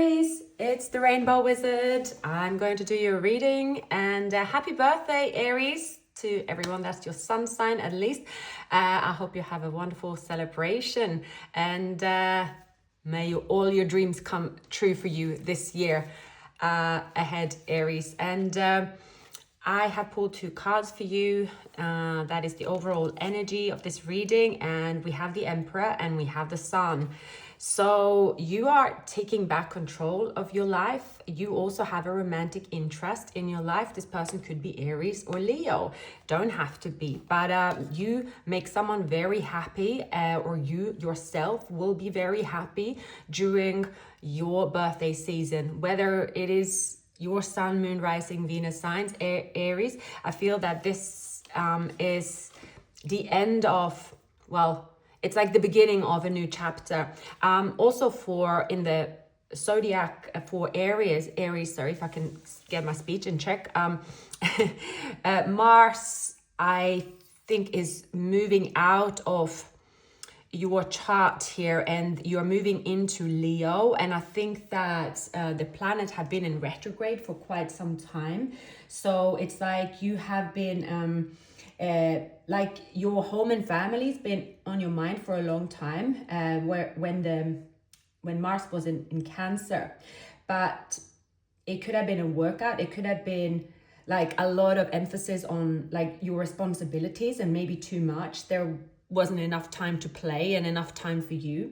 Aries, it's the Rainbow Wizard. I'm going to do your reading, and happy birthday, Aries, to everyone that's your sun sign at least. I hope you have a wonderful celebration, and may all your dreams come true for you this year ahead, Aries. And I have pulled 2 cards for you. That is the overall energy of this reading, and we have the Emperor and we have the Sun. So you are taking back control of your life. You also have a romantic interest in your life. This person could be Aries or Leo. Don't have to be, but you make someone very happy, or you yourself will be very happy during your birthday season, whether it is your sun, moon, rising, Venus signs, Aries. I feel that this is the end of, well, it's like the beginning of a new chapter. Also for in the zodiac for Aries, sorry if I can get my speech in check. Mars, I think, is moving out of your chart here, and you're moving into Leo, and I think that the planet have been in retrograde for quite some time. So it's like you have been like your home and family's been on your mind for a long time, when Mars was in Cancer. But it could have been a workout, it could have been like a lot of emphasis on like your responsibilities, and maybe too much. There wasn't enough time to play and enough time for you.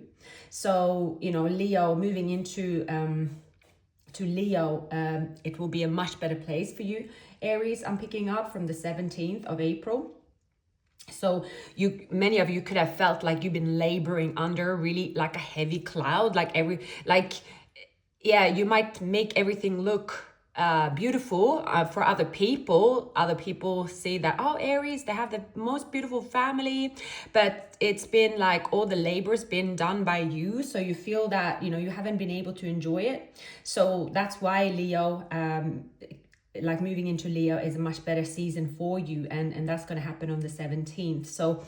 So, you know, Leo, moving into to Leo, it will be a much better place for you, Aries. I'm picking up from the 17th of April. So many of you could have felt like you've been laboring under really like a heavy cloud, yeah, you might make everything look beautiful for other people. Other people see that, oh, Aries, they have the most beautiful family, but it's been like all the labor's been done by you, so you feel that, you know, you haven't been able to enjoy it. So that's why Leo, like moving into Leo is a much better season for you, and that's going to happen on the 17th. So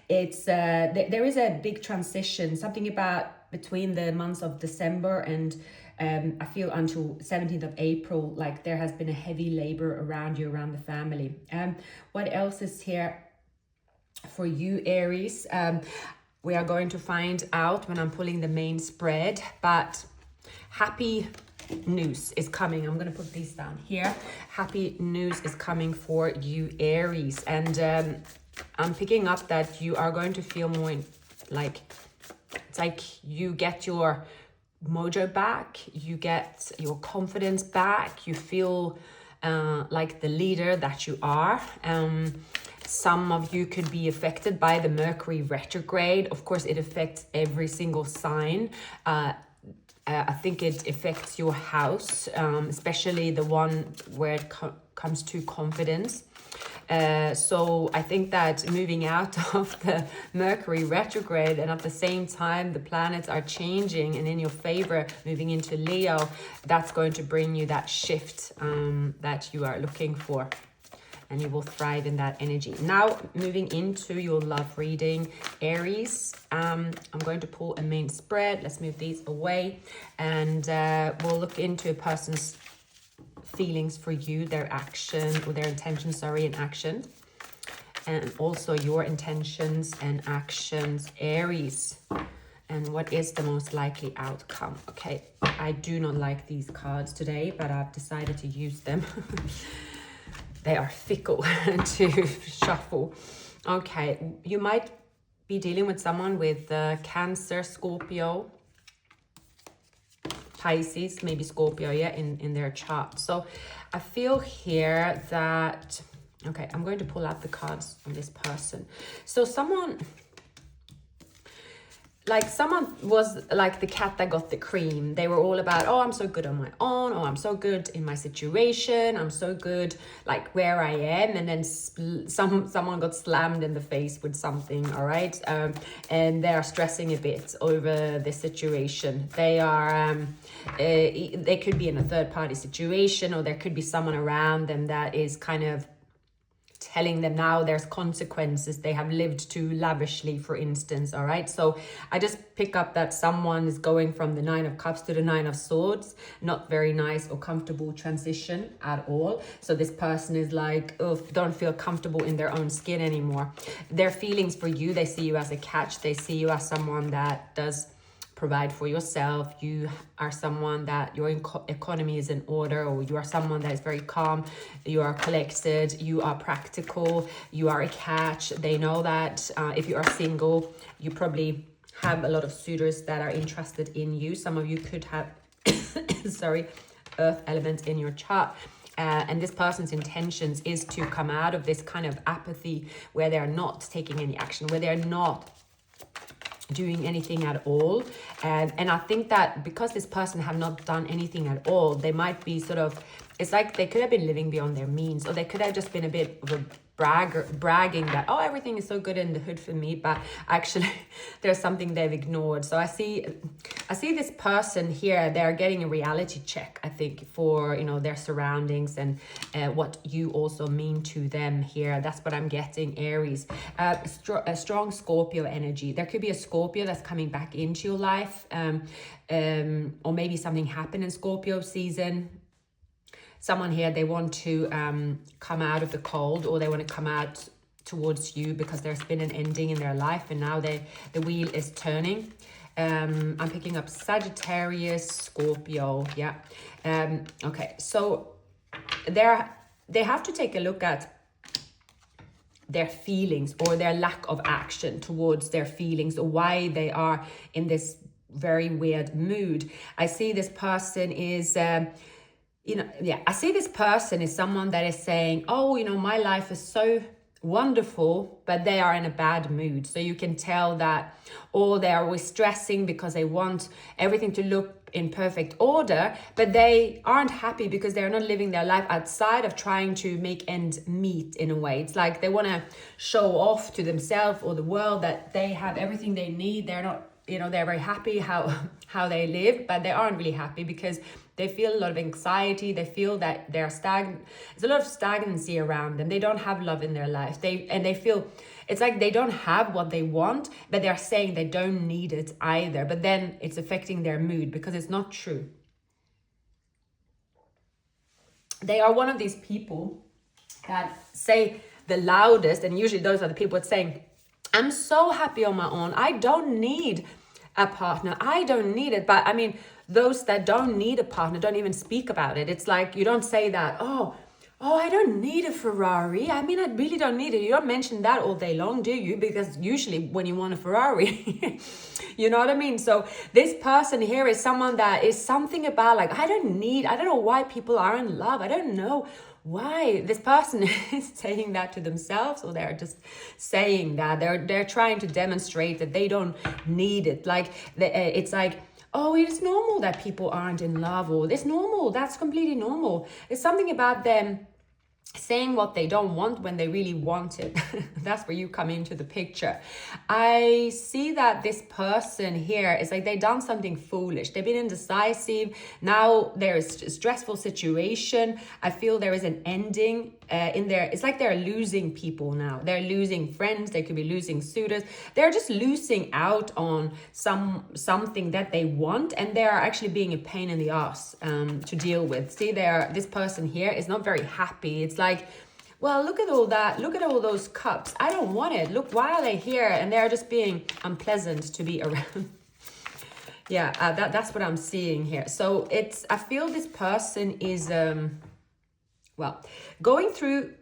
it's there is a big transition, something about between the months of December and I feel until 17th of April, like there has been a heavy labor around you, around the family. What else is here for you, Aries? We are going to find out when I'm pulling the main spread, but happy news is coming. I'm going to put these down here. Happy news is coming for you, Aries. And I'm picking up that you are going to feel more like, it's like you get your mojo back, you get your confidence back, you feel like the leader that you are. Some of you could be affected by the Mercury retrograde. Of course, it affects every single sign. I think it affects your house, especially the one where it comes to confidence. So I think that moving out of the Mercury retrograde, and at the same time the planets are changing and in your favor, moving into Leo, that's going to bring you that shift that you are looking for, and you will thrive in that energy. Now moving into your love reading, Aries, I'm going to pull a main spread. Let's move these away, and we'll look into a person's feelings for you, their action, or their intentions, sorry, and action, and also your intentions and actions, Aries, and what is the most likely outcome. Okay, I do not like these cards today, but I've decided to use them. They are fickle to shuffle. Okay, you might be dealing with someone with Cancer, Scorpio, Pisces, maybe Scorpio, yeah, in their chart. So I feel here that, okay, I'm going to pull out the cards on this person. So someone was like the cat that got the cream. They were all about, oh, I'm so good on my own, oh, I'm so good in my situation, I'm so good like where I am, and then someone got slammed in the face with something, all right, and they are stressing a bit over the situation. They are they could be in a third party situation, or there could be someone around them that is kind of telling them now there's consequences. They have lived too lavishly, for instance. All right, so I just pick up that someone is going from the Nine of Cups to the Nine of Swords. Not very nice or comfortable transition at all. So this person is like, oh, don't feel comfortable in their own skin anymore. Their feelings for you, they see you as a catch. They see you as someone that does provide for yourself. You are someone that your economy is in order, or you are someone that is very calm, you are collected, you are practical, you are a catch. They know that if you are single, you probably have a lot of suitors that are interested in you. Some of you could have sorry, earth element in your chart. And this person's intentions is to come out of this kind of apathy where they're not taking any action, where they're not doing anything at all. And I think that because this person have not done anything at all, they might be sort of, it's like they could have been living beyond their means, or they could have just been a bit of a bragging that, oh, everything is so good in the hood for me, but actually there's something they've ignored. So I see this person here, they're getting a reality check, I think, for, you know, their surroundings and what you also mean to them here. That's what I'm getting, Aries. A strong Scorpio energy. There could be a Scorpio that's coming back into your life, or maybe something happened in Scorpio season. Someone here, they want to come out of the cold, or they want to come out towards you because there's been an ending in their life, and now the wheel is turning. I'm picking up Sagittarius, Scorpio, yeah. Okay, so they have to take a look at their feelings or their lack of action towards their feelings, or why they are in this very weird mood. I see this person is... I see this person is someone that is saying, oh, you know, my life is so wonderful, but they are in a bad mood. So you can tell that, or they are always stressing because they want everything to look in perfect order, but they aren't happy because they're not living their life outside of trying to make ends meet in a way. It's like they want to show off to themselves or the world that they have everything they need. They're not, you know, they're very happy how they live, but they aren't really happy because they feel a lot of anxiety. They feel that they're stagnant. There's a lot of stagnancy around them. They don't have love in their life. They feel it's like they don't have what they want, but they're saying they don't need it either. But then it's affecting their mood because it's not true. They are one of these people that say the loudest, and usually those are the people that saying, I'm so happy on my own. I don't need a partner. I don't need it. But I mean, those that don't need a partner don't even speak about it. It's like you don't say that, oh, I don't need a Ferrari. I mean, I really don't need it. You don't mention that all day long, do you? Because usually when you want a Ferrari, you know what I mean? So this person here is someone that is something about like, I don't know why people are in love. I don't know why this person is saying that to themselves, or they're just saying that they're trying to demonstrate that they don't need it. Like it's like, oh, it's normal that people aren't in love, or it's normal, that's completely normal. It's something about them saying what they don't want when they really want it. That's where you come into the picture. I see that this person here is like they've done something foolish. They've been indecisive. Now there's a stressful situation. I feel there is an ending in there. It's like they're losing people now. They're losing friends. They could be losing suitors. They're just losing out on something that they want, and they are actually being a pain in the ass to deal with. See, this person here is not very happy. It's like, well, look at all that. Look at all those cups. I don't want it. Look, why are they here? And they're just being unpleasant to be around. Yeah, that's what I'm seeing here. So I feel this person is, going through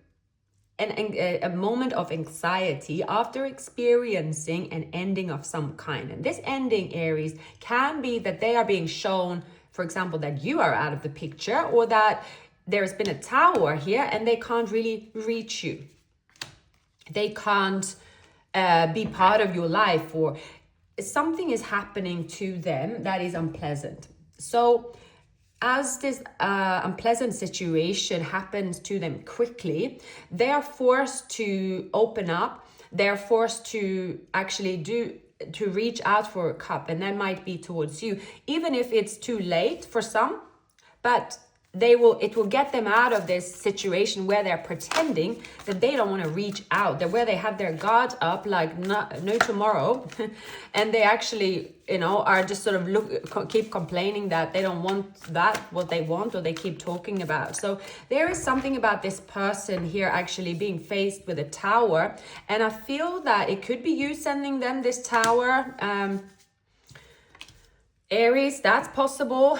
a moment of anxiety after experiencing an ending of some kind. And this ending, Aries, can be that they are being shown, for example, that you are out of the picture, or that there's been a tower here and they can't really reach you. They can't be part of your life, or something is happening to them that is unpleasant. So as this unpleasant situation happens to them quickly, they are forced to open up. They're forced to actually to reach out for a cup, and that might be towards you, even if it's too late for some. But it will get them out of this situation where they're pretending that they don't want to reach out, that where they have their guard up like no tomorrow, and they actually, you know, are just sort of keep complaining that they don't want what they want, or they keep talking about. So there is something about this person here actually being faced with a tower, and I feel that it could be you sending them this tower. Aries, that's possible.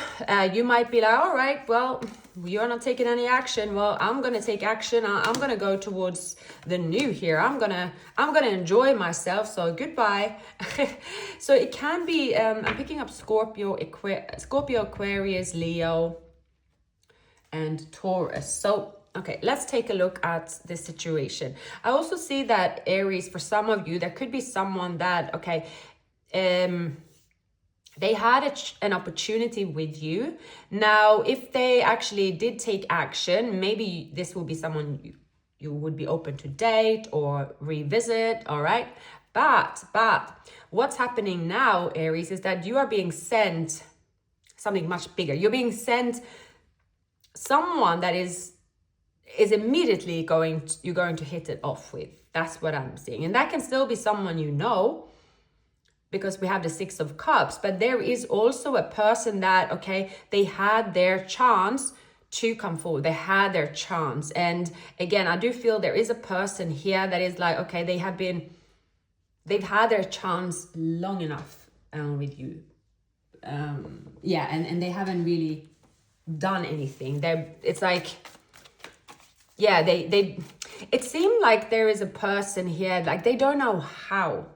You might be like, all right, well, you're not taking any action. Well, I'm going to take action. I'm going to go towards the new here. I'm going to enjoy myself. So goodbye. So it can be, I'm picking up Scorpio, Aquarius, Leo, and Taurus. So, okay, let's take a look at this situation. I also see that Aries, for some of you, there could be someone that, okay, they had an opportunity with you. Now, if they actually did take action, maybe this will be someone you would be open to date or revisit, all right? But what's happening now, Aries, is that you are being sent something much bigger. You're being sent someone that is immediately you're going to hit it off with. That's what I'm seeing. And that can still be someone you know, because we have the Six of Cups, but there is also a person that, okay, they had their chance to come forward. They had their chance. And again, I do feel there is a person here that is like, okay, they've had their chance long enough with you. Yeah, and they haven't really done anything. It's like, yeah, it seemed like there is a person here, like they don't know how.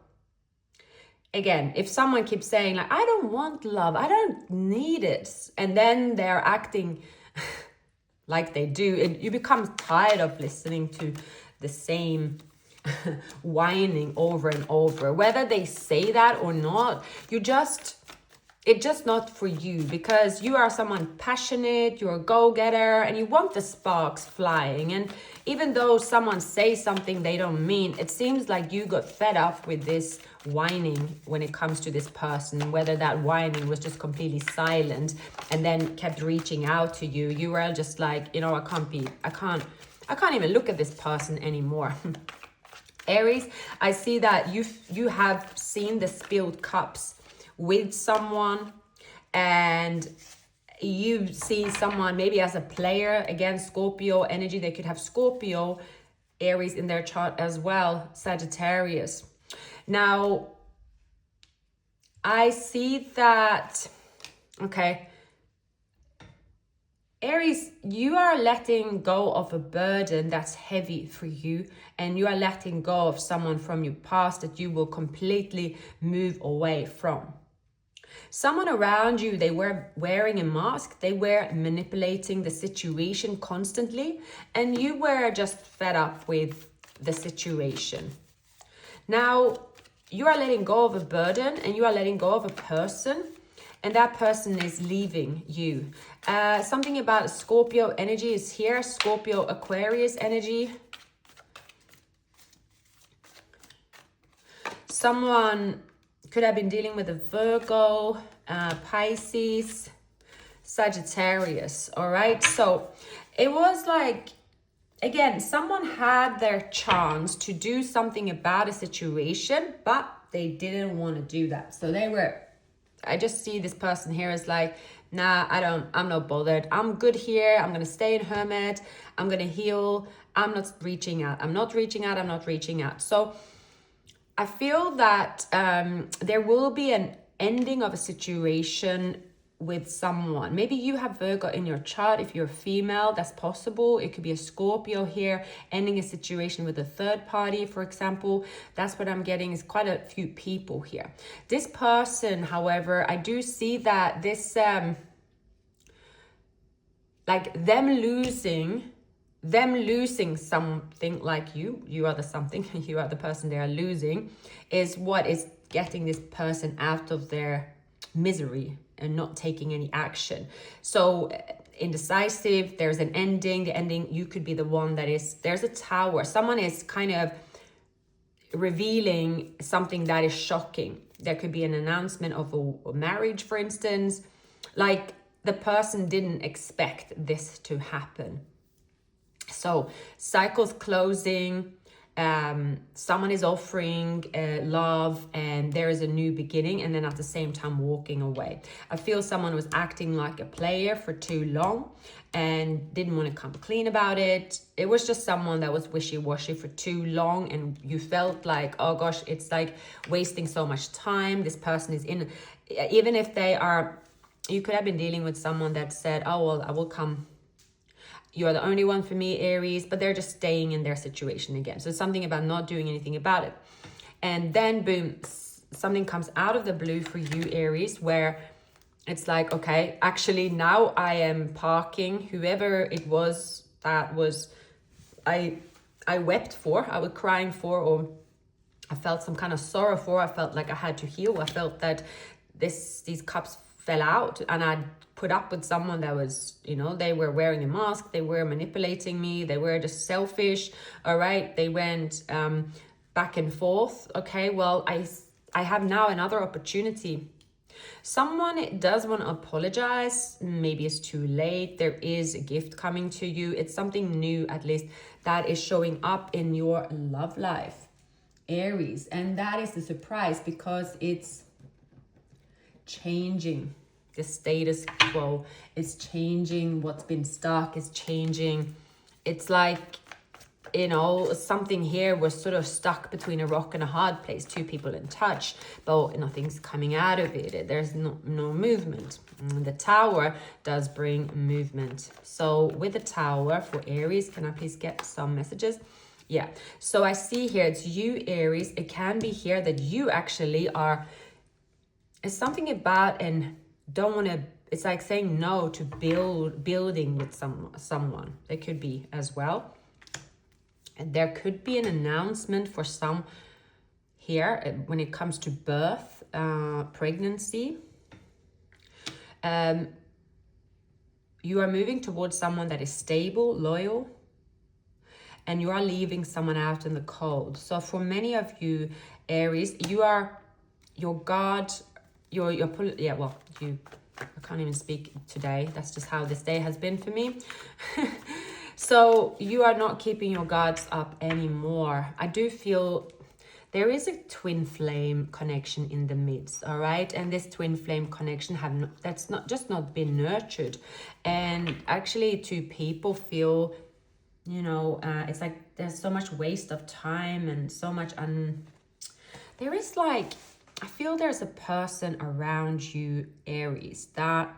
Again, if someone keeps saying like, I don't want love, I don't need it, and then they're acting like they do, and you become tired of listening to the same whining over and over, whether they say that or not, it's just not for you, because you are someone passionate, you're a go-getter, and you want the sparks flying. And even though someone says something they don't mean, it seems like you got fed up with this whining when it comes to this person, whether that whining was just completely silent and then kept reaching out to you. You were just like, you know, I can't even look at this person anymore. Aries, I see that you have seen the spilled cups with someone, and you see someone maybe as a player. Again, Scorpio energy, they could have Scorpio, Aries in their chart as well, Sagittarius. Now, I see that, okay, Aries, you are letting go of a burden that's heavy for you, and you are letting go of someone from your past that you will completely move away from. Someone around you, they were wearing a mask, they were manipulating the situation constantly, and you were just fed up with the situation. Now, you are letting go of a burden, and you are letting go of a person, and that person is leaving you. Something about Scorpio energy is here, Scorpio Aquarius energy. Someone could have been dealing with a Virgo, Pisces, Sagittarius, all right? So it was like, again, someone had their chance to do something about a situation, but they didn't want to do that. So I just see this person here as like, nah, I'm not bothered. I'm good here. I'm going to stay in hermit. I'm going to heal. I'm not reaching out. I'm not reaching out. So I feel that there will be an ending of a situation with someone. Maybe you have Virgo in your chart. If you're female, that's possible. It could be a Scorpio here, ending a situation with a third party, for example. That's what I'm getting, is quite a few people here. This person, however, I do see that this, like them losing something, like you are the something, you are the person they are losing, is what is getting this person out of their misery and not taking any action. So indecisive, there's an ending. The ending, you could be the one that is, there's a tower. Someone is kind of revealing something that is shocking. There could be an announcement of a marriage, for instance. Like the person didn't expect this to happen. So cycles closing, someone is offering love, and there is a new beginning, and then at the same time walking away. I feel someone was acting like a player for too long and didn't want to come clean about it. It was just someone that was wishy-washy for too long, and you felt like, oh gosh, it's like wasting so much time. This person is in, even if they are, you could have been dealing with someone that said, oh well, I will come, you're the only one for me, Aries, but they're just staying in their situation again. So something about not doing anything about it. And then boom, something comes out of the blue for you, Aries, where it's like, okay, actually now I am parking whoever it was that was, I wept for, I was crying for, or I felt some kind of sorrow for, I felt like I had to heal. I felt that these cups fell out, and I put up with someone that was, you know, they were wearing a mask, they were manipulating me, they were just selfish, all right? They went back and forth. Okay, well, I have now another opportunity. Someone does want to apologize. Maybe it's too late. There is a gift coming to you. It's something new, at least, that is showing up in your love life, Aries. And that is the surprise, because it's changing the status quo. It's changing what's been stuck. It's changing. It's like, you know, something here was sort of stuck between a rock and a hard place. Two people in touch, but nothing's coming out of it. There's no movement. The Tower does bring movement. So with the Tower for Aries, can I please get some messages? Yeah. So I see here it's you, Aries. It can be here that you actually are, it's something about, and don't want to, it's like saying no to building with someone. It could be as well. And there could be an announcement for some here when it comes to birth, pregnancy. You are moving towards someone that is stable, loyal, and you are leaving someone out in the cold. So for many of you, Aries, you are your guard. I can't even speak today. That's just how this day has been for me. So you are not keeping your guards up anymore. I do feel there is a twin flame connection in the midst, all right? And this twin flame connection that's not been nurtured. And actually two people feel, you know, it's like there's so much waste of time and so much there is like, I feel there's a person around you, Aries, that,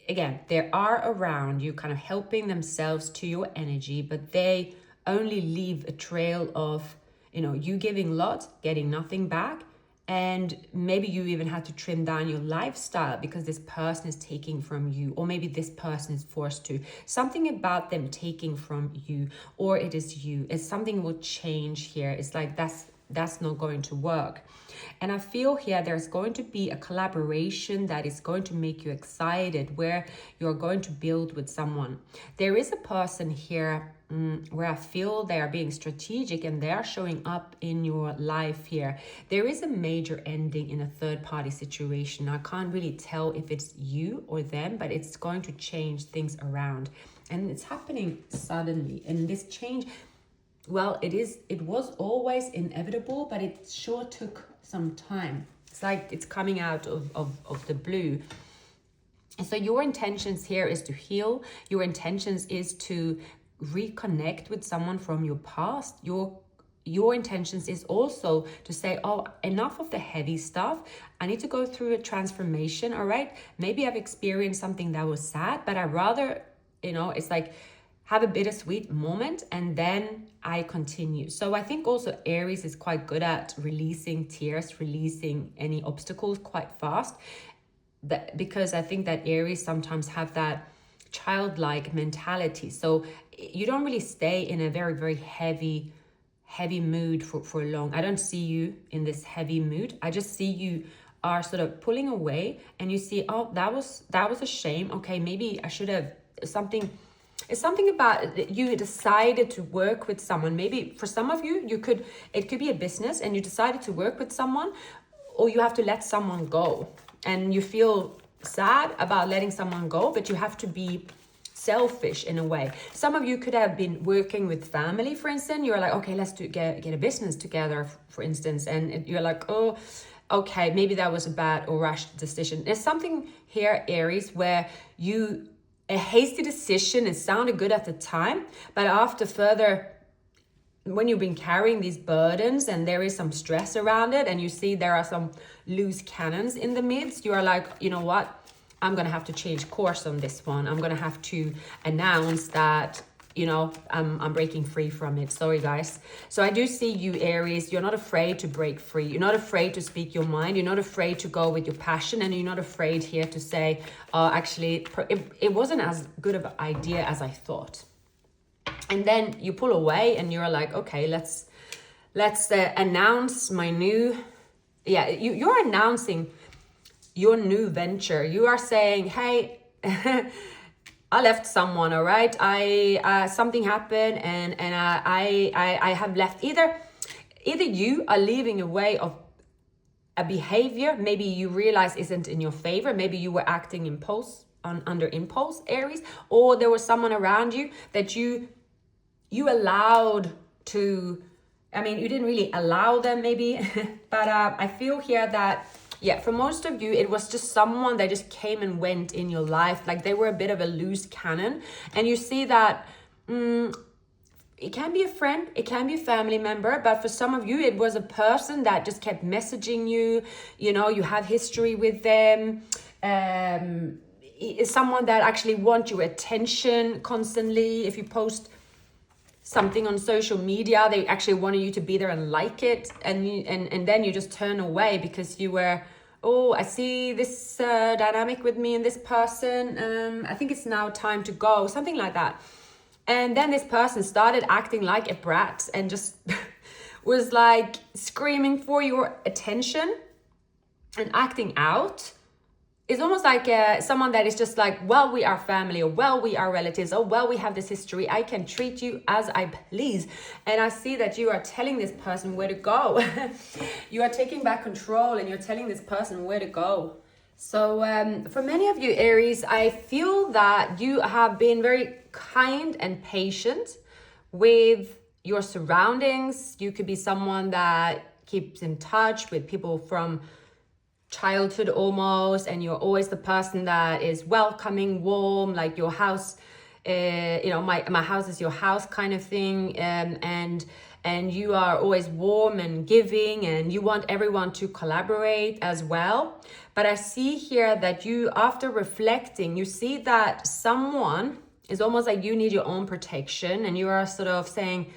again, they are around you, kind of helping themselves to your energy, but they only leave a trail of, you know, you giving lots, getting nothing back. And maybe you even had to trim down your lifestyle because this person is taking from you, or maybe this person is forced to. Something about them taking from you, or it is you. It's something will change here. It's like that's not going to work. And I feel here there's going to be a collaboration that is going to make you excited, where you're going to build with someone. There is a person here where I feel they are being strategic and they are showing up in your life here. There is a major ending in a third party situation. I can't really tell if it's you or them, but it's going to change things around. And it's happening suddenly. And this change, well, it was always inevitable, but it sure took some time. It's like it's coming out of the blue. And so your intentions here is to heal. Your intentions is to reconnect with someone from your past. Your intentions is also to say, oh, enough of the heavy stuff. I need to go through a transformation, all right? Maybe I've experienced something that was sad, but I'd rather, you know, it's like have a bittersweet moment and then I continue. So I think also Aries is quite good at releasing tears, releasing any obstacles quite fast. Because I think that Aries sometimes have that childlike mentality. So you don't really stay in a very, very heavy mood for long. I don't see you in this heavy mood. I just see you are sort of pulling away and you see, oh, that was a shame. Okay, maybe I should have something. It's something about you decided to work with someone. Maybe for some of you, it could be a business and you decided to work with someone, or you have to let someone go and you feel sad about letting someone go, but you have to be selfish in a way. Some of you could have been working with family, for instance. You're like, okay, let's get a business together, for instance, and you're like, oh, okay, maybe that was a bad or rash decision. There's something here, Aries, where a hasty decision, it sounded good at the time, but after further, when you've been carrying these burdens and there is some stress around it, and you see there are some loose cannons in the midst, you are like, you know what? I'm going to have to change course on this one. I'm going to have to announce that, you know, I'm breaking free from it. Sorry, guys. So I do see you, Aries. You're not afraid to break free. You're not afraid to speak your mind. You're not afraid to go with your passion. And you're not afraid here to say, actually, it wasn't as good of an idea as I thought. And then you pull away and you're like, okay, let's announce my new, you're announcing your new venture. You are saying, hey, I left someone, all right? Something happened and I have left. Either you are leaving a way of a behavior maybe you realize isn't in your favor. Maybe you were acting under impulse, Aries, or there was someone around you that you allowed to, I mean, you didn't really allow them maybe, but I feel here that, for most of you, it was just someone that just came and went in your life. Like they were a bit of a loose cannon. And you see that it can be a friend, it can be a family member, but for some of you, it was a person that just kept messaging you. You know, you have history with them. It's someone that actually wants your attention constantly. If you post something on social media, they actually wanted you to be there and like it, and then you just turn away because you were, oh, I see this dynamic with me and this person, I think it's now time to go, something like that. And then this person started acting like a brat and just was like screaming for your attention and acting out. It's almost like someone that is just like, well, we are family, or well, we are relatives, or well, we have this history. I can treat you as I please. And I see that you are telling this person where to go. You are taking back control and you're telling this person where to go. So for many of you, Aries, I feel that you have been very kind and patient with your surroundings. You could be someone that keeps in touch with people from childhood almost, and you're always the person that is welcoming, warm, like your house, my house is your house kind of thing, and you are always warm and giving, and you want everyone to collaborate as well. But I see here that you, after reflecting, you see that someone is almost like you need your own protection, and you are sort of saying,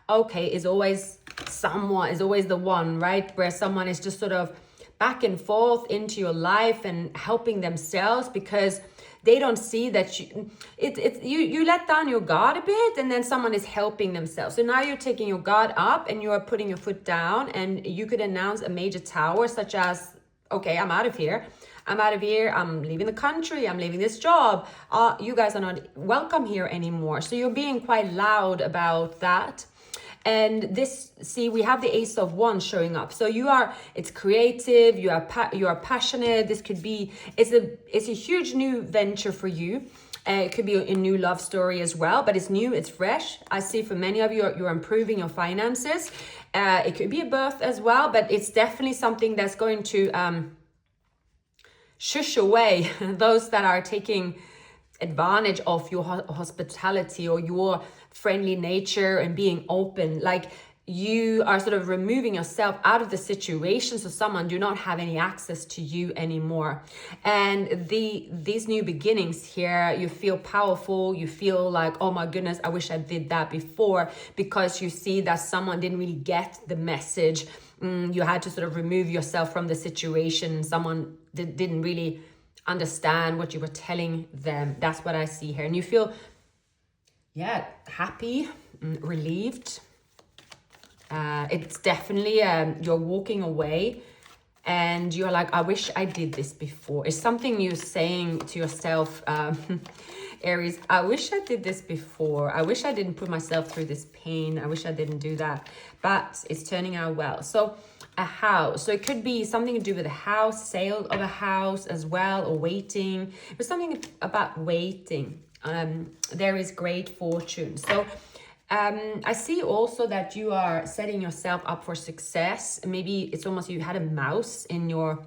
okay, is always the one, right? Where someone is just sort of back and forth into your life and helping themselves because they don't see that you let down your guard a bit, and then someone is helping themselves. So now you're taking your guard up and you are putting your foot down, and you could announce a major tower such as, okay, I'm out of here, I'm leaving the country, I'm leaving this job, you guys are not welcome here anymore. So you're being quite loud about that. And this, see, we have the Ace of Wands showing up. So it's creative, you are passionate. This could be, it's a huge new venture for you. It could be a new love story as well, but it's new, it's fresh. I see for many of you, you're improving your finances. It could be a birth as well, but it's definitely something that's going to shush away those that are taking advantage of your hospitality or your friendly nature and being open. Like you are sort of removing yourself out of the situation, so someone do not have any access to you anymore. And these new beginnings here, you feel powerful, you feel like, oh my goodness, I wish I did that before, because you see that someone didn't really get the message. You had to sort of remove yourself from the situation. Someone didn't really understand what you were telling them. That's what I see here. And you feel, happy, relieved. It's definitely, you're walking away and you're like, I wish I did this before. It's something you're saying to yourself, Aries, I wish I did this before. I wish I didn't put myself through this pain. I wish I didn't do that, but it's turning out well. So a house. So it could be something to do with a house, sale of a house as well, or waiting. But something about waiting. There is great fortune. So I see also that you are setting yourself up for success. Maybe it's almost you had a mouse in your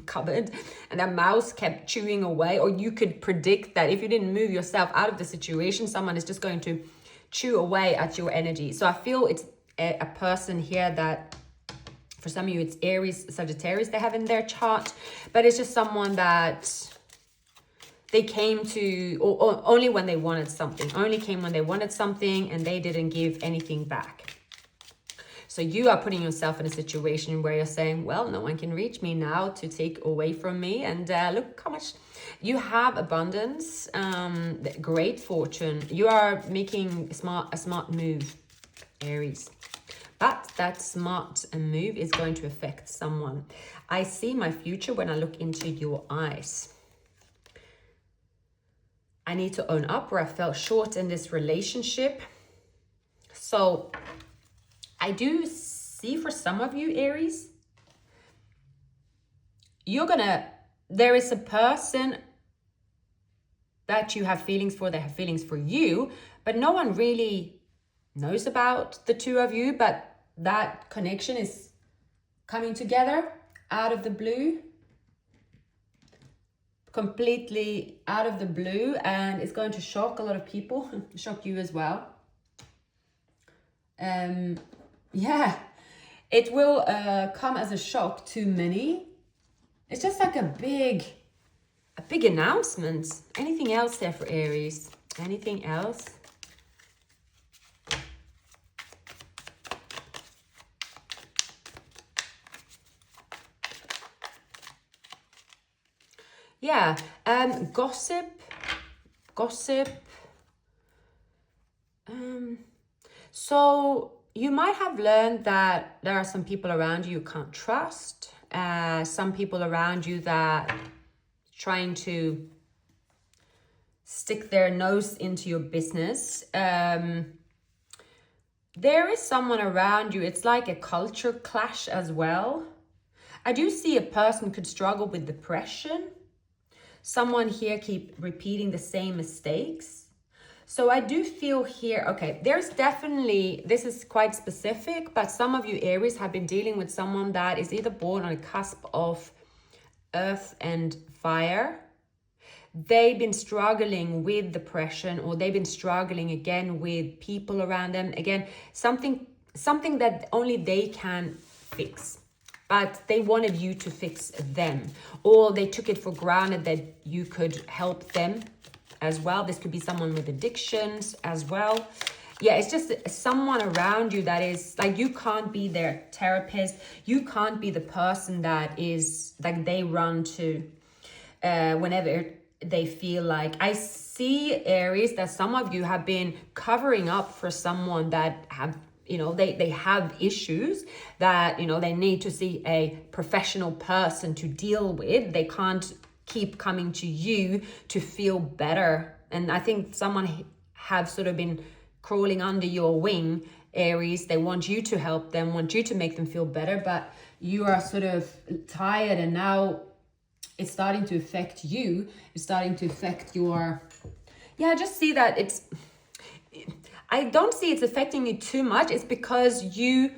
cupboard, and that mouse kept chewing away, or you could predict that if you didn't move yourself out of the situation, someone is just going to chew away at your energy. So I feel it's a person here that, for some of you, it's Aries, Sagittarius they have in their chart, but it's just someone that they came to, or only when they wanted something, only came when they wanted something, and they didn't give anything back. So you are putting yourself in a situation where you're saying, well, no one can reach me now to take away from me. And look how much you have abundance, great fortune. You are making a smart move, Aries. But that smart move is going to affect someone. I see my future when I look into your eyes. I need to own up where I fell short in this relationship. So I do see for some of you, Aries, there is a person that you have feelings for, they have feelings for you, but no one really knows about the two of you, but that connection is coming together out of the blue. Completely out of the blue, and it's going to shock a lot of people, shock you as well. Yeah, it will come as a shock to many. It's just like a big announcement. Anything else there for Aries? Anything else? Yeah, gossip. So you might have learned that there are some people around you can't trust. Some people around you that trying to stick their nose into your business. There is someone around you. It's like a culture clash as well. I do see a person could struggle with depression. Someone here keep repeating the same mistakes. So I do feel here, okay, there's definitely, this is quite specific, but some of you Aries have been dealing with someone that is either born on a cusp of earth and fire. They've been struggling with depression, or they've been struggling again with people around them. Again, something that only they can fix. But they wanted you to fix them, or they took it for granted that you could help them as well. This could be someone with addictions as well. Yeah, it's just someone around you that is like, you can't be their therapist. You can't be the person that is like they run to whenever they feel like. I see, Aries, that some of you have been covering up for someone that have, they have issues that, they need to see a professional person to deal with. They can't keep coming to you to feel better. And I think someone have sort of been crawling under your wing, Aries. They want you to help them, want you to make them feel better, but you are sort of tired, and now it's starting to affect you. It's starting to affect your, I just see that I don't see it's affecting you too much. It's because you,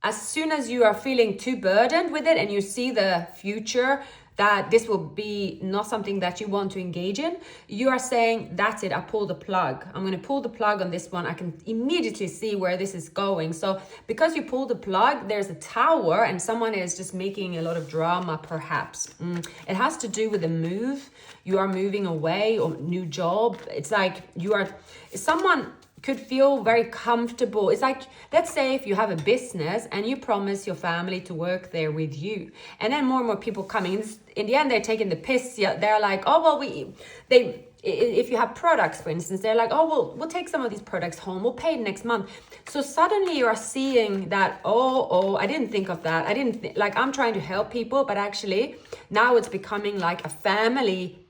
as soon as you are feeling too burdened with it and you see the future, that this will be not something that you want to engage in, you are saying, that's it, I pull the plug. I'm going to pull the plug on this one. I can immediately see where this is going. So because you pull the plug, there's a tower and someone is just making a lot of drama, perhaps. It has to do with a move. You are moving away, or new job. It's like someone could feel very comfortable. It's like, let's say if you have a business and you promise your family to work there with you, and then more and more people coming in the end, they're taking the piss. Yeah, they're like, oh well, if you have products, for instance, they're like, oh well, we'll take some of these products home, we'll pay next month. So suddenly you are seeing that, oh, I didn't think of that. I'm trying to help people, but actually now it's becoming like a family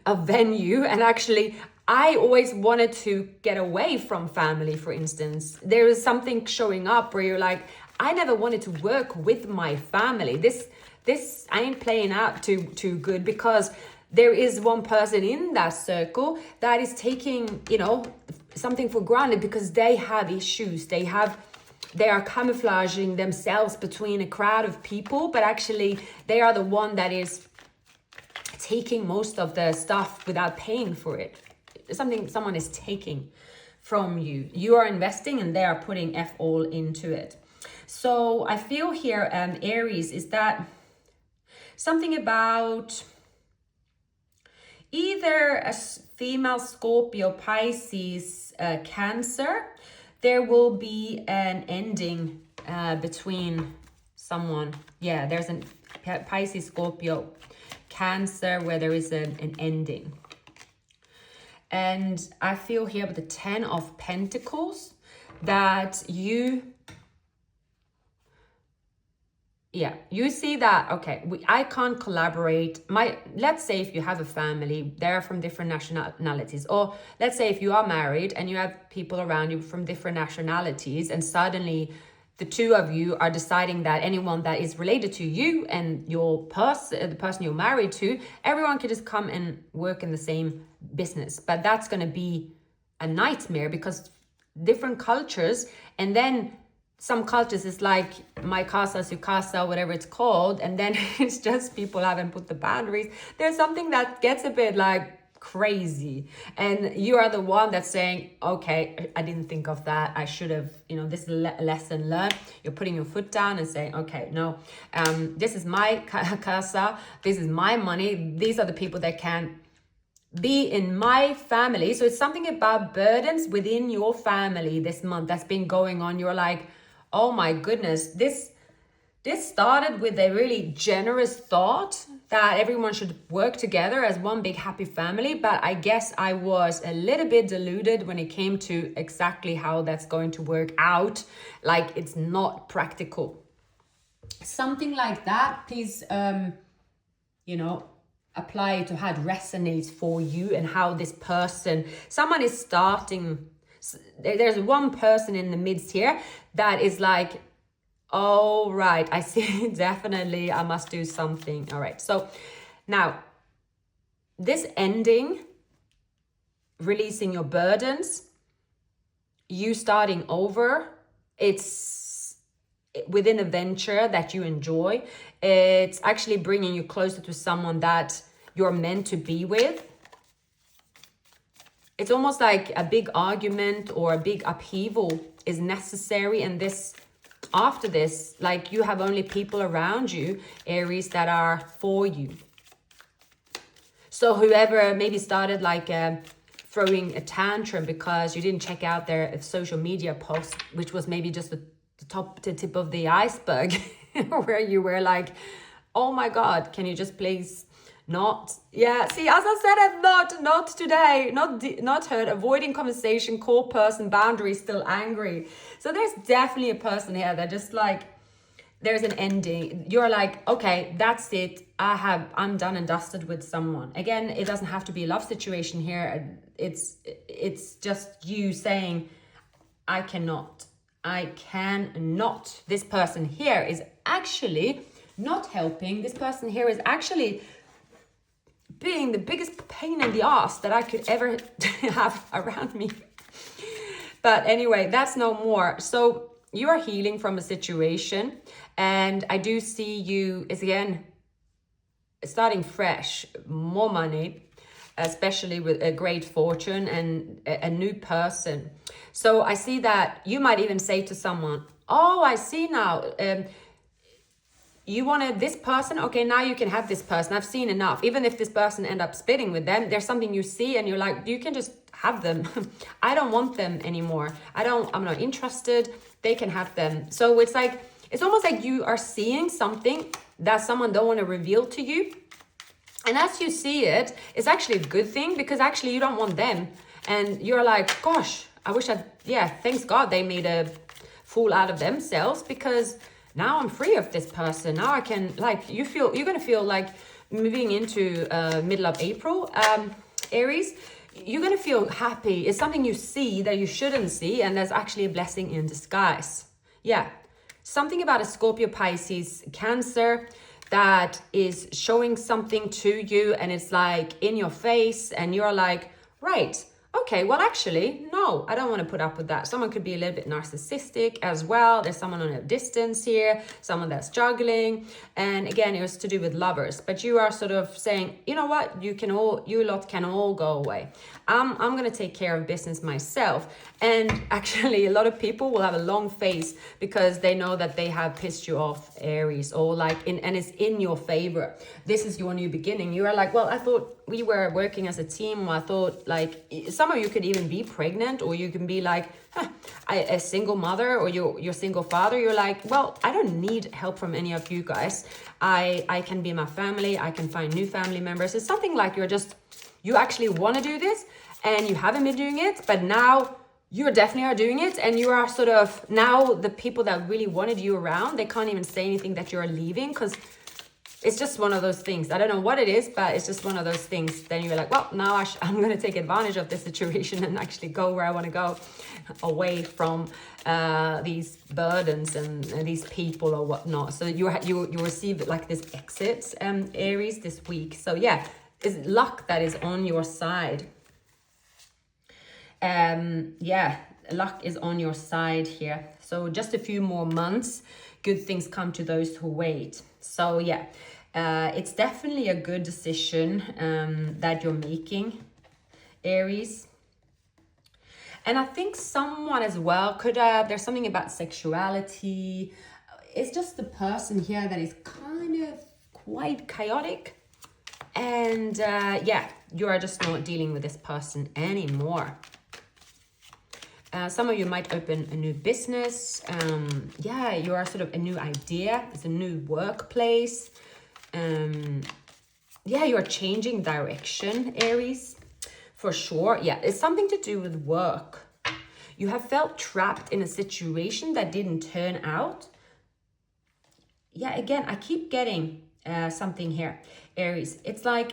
a venue, and actually I always wanted to get away from family, for instance. There is something showing up where you're like, I never wanted to work with my family. This I ain't playing out too good, because there is one person in that circle that is taking, you know, something for granted because they have issues. They are camouflaging themselves between a crowd of people, but actually they are the one that is taking most of the stuff without paying for it. Someone is taking from you. You are investing and they are putting all into it. So I feel here, Aries, is that something about either a female Scorpio, Pisces, Cancer. There will be an ending between someone. Yeah, there's a Pisces, Scorpio, Cancer where there is an ending. And I feel here with the 10 of Pentacles that you see that, okay, I can't collaborate. Let's say if you have a family, they're from different nationalities, or let's say if you are married and you have people around you from different nationalities, and suddenly the two of you are deciding that anyone that is related to you and the person you're married to, everyone can just come and work in the same business. But that's going to be a nightmare because different cultures, and then some cultures is like my casa, su casa, whatever it's called, and then it's just people haven't put the boundaries. There's something that gets a bit like crazy, and you are the one that's saying, okay, I didn't think of that, I should have, you know, this is a lesson learned. You're putting your foot down and saying, okay, no, this is my casa, this is my money, these are the people that can be in my family. So it's something about burdens within your family this month that's been going on. You're like, oh my goodness, this started with a really generous thought that everyone should work together as one big happy family. But I guess I was a little bit deluded when it came to exactly how that's going to work out. Like, it's not practical. Something like that, please, you know, apply to how it resonates for you and how this person, someone is starting. There's one person in the midst here that is like, oh, right, I see, definitely, I must do something. All right, so now this ending, releasing your burdens, you starting over, it's within a venture that you enjoy. It's actually bringing you closer to someone that you're meant to be with. It's almost like a big argument or a big upheaval is necessary. And this, after this, like, you have only people around you, Aries, that are for you. So whoever maybe started like throwing a tantrum because you didn't check out their social media post, which was maybe just the tip of the iceberg, where you were like, oh my God, can you just please not? Yeah, see, as I said, not today, not heard, avoiding conversation, core person, boundaries, still angry. So there's definitely a person here that just like, there's an ending. You're like, okay, that's it. I'm done and dusted with someone. Again, it doesn't have to be a love situation here. It's just you saying, I cannot. This person here is actually not helping. This person here is actually being the biggest pain in the ass that I could ever have around me. But anyway, that's no more. So you are healing from a situation, and I do see you is again starting fresh, more money, especially with a great fortune and a new person. So I see that you might even say to someone, oh, I see now, you wanted this person, okay, now you can have this person. I've seen enough. Even if this person end up splitting with them, there's something you see and you're like, you can just have them. I don't want them anymore. I'm not interested. They can have them. So it's like, it's almost like you are seeing something that someone don't want to reveal to you. And as you see it, it's actually a good thing, because actually you don't want them. And you're like, gosh, I wish thanks God they made a fool out of themselves, because now I'm free of this person. Now I can, like, you're going to feel like moving into middle of April, Aries, you're going to feel happy. It's something you see that you shouldn't see, and there's actually a blessing in disguise. Yeah. Something about a Scorpio, Pisces, Cancer that is showing something to you, and it's like in your face, and you're like, right, okay, well, actually, no, I don't want to put up with that. Someone could be a little bit narcissistic as well. There's someone on a distance here, someone that's struggling. And again, it was to do with lovers, but you are sort of saying, you know what, you lot can all go away. I'm going to take care of business myself. And actually, a lot of people will have a long face because they know that they have pissed you off, Aries, or and it's in your favor. This is your new beginning. You are like, well, I thought we were working as a team. I thought, like, some of you could even be pregnant, or you can be like, a single mother, or you're single father. You're like, well, I don't need help from any of you guys. I can be my family. I can find new family members. It's something like you actually want to do this, and you haven't been doing it, but now you definitely are doing it. And you are sort of, now the people that really wanted you around, they can't even say anything that you're leaving, because it's just one of those things. I don't know what it is, but it's just one of those things. Then you're like, well, now I'm going to take advantage of this situation and actually go where I want to go, away from these burdens and these people or whatnot. So you receive like this exit, Aries, this week. So yeah, it's luck that is on your side. Yeah, luck is on your side here. So just a few more months, good things come to those who wait. So yeah, it's definitely a good decision that you're making, Aries. And I think someone as well could there's something about sexuality. It's just the person here that is kind of quite chaotic. And yeah, you are just not dealing with this person anymore. Some of you might open a new business. Yeah, you are sort of a new idea. It's a new workplace. Yeah, you are changing direction, Aries, for sure. Yeah, it's something to do with work. You have felt trapped in a situation that didn't turn out. Yeah, again, I keep getting something here, Aries. It's like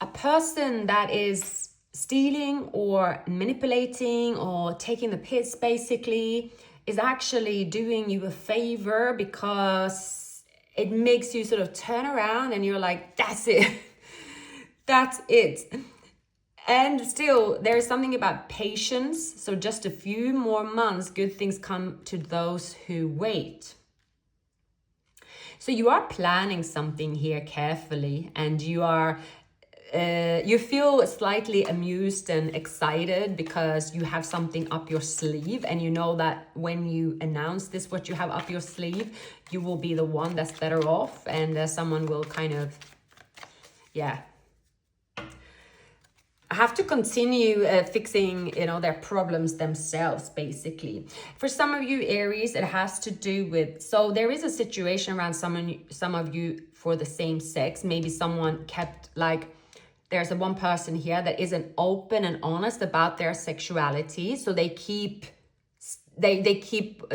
a person that is stealing or manipulating or taking the piss, basically, is actually doing you a favor, because it makes you sort of turn around and you're like, that's it. That's it. And still, there is something about patience. So just a few more months, good things come to those who wait. So you are planning something here carefully, and you feel slightly amused and excited because you have something up your sleeve, and you know that when you announce this, what you have up your sleeve, you will be the one that's better off, and someone will kind of, yeah, have to continue fixing, their problems themselves, basically. For some of you, Aries, it has to do with, so there is a situation around some of you for the same sex. Maybe someone kept, like, there's one person here that isn't open and honest about their sexuality. So they keep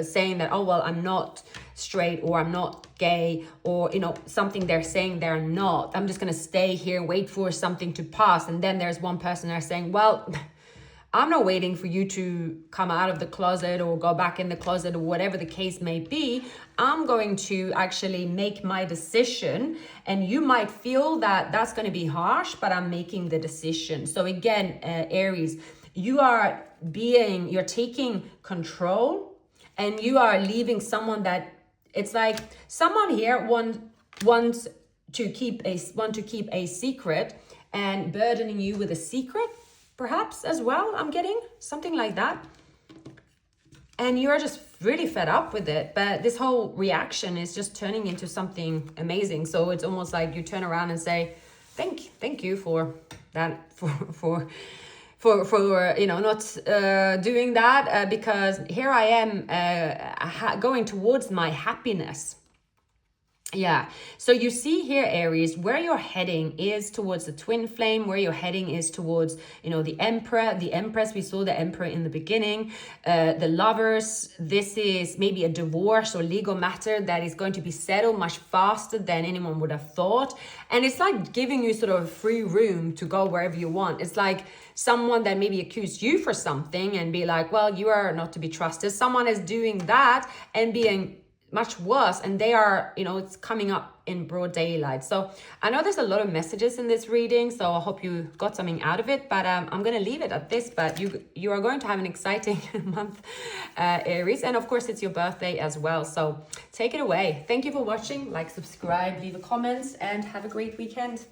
saying that, oh, well, I'm not straight, or I'm not gay, or, something they're saying they're not. I'm just going to stay here, wait for something to pass. And then there's one person that's saying, well, I'm not waiting for you to come out of the closet or go back in the closet or whatever the case may be. I'm going to actually make my decision. And you might feel that that's going to be harsh, but I'm making the decision. So again, Aries, you're taking control, and you are leaving someone that, it's like someone here wants to keep a secret, and burdening you with a secret, perhaps, as well. I'm getting something like that. And you're just really fed up with it. But this whole reaction is just turning into something amazing. So it's almost like you turn around and say, thank you for that, for not doing that, because here I am going towards my happiness. Yeah, so you see here, Aries, where you're heading is towards the twin flame, where you're heading is towards, you know, the emperor, the empress. We saw the emperor in the beginning, the lovers. This is maybe a divorce or legal matter that is going to be settled much faster than anyone would have thought. And it's like giving you sort of free room to go wherever you want. It's like someone that maybe accused you for something and be like, well, you are not to be trusted. Someone is doing that and being much worse, and they are, you know, it's coming up in broad daylight. So I know there's a lot of messages in this reading, so I hope you got something out of it, but I'm gonna leave it at this. But you are going to have an exciting month, Aries, and of course it's your birthday as well, so take it away. Thank you for watching. Like, subscribe, leave a comment, and have a great weekend.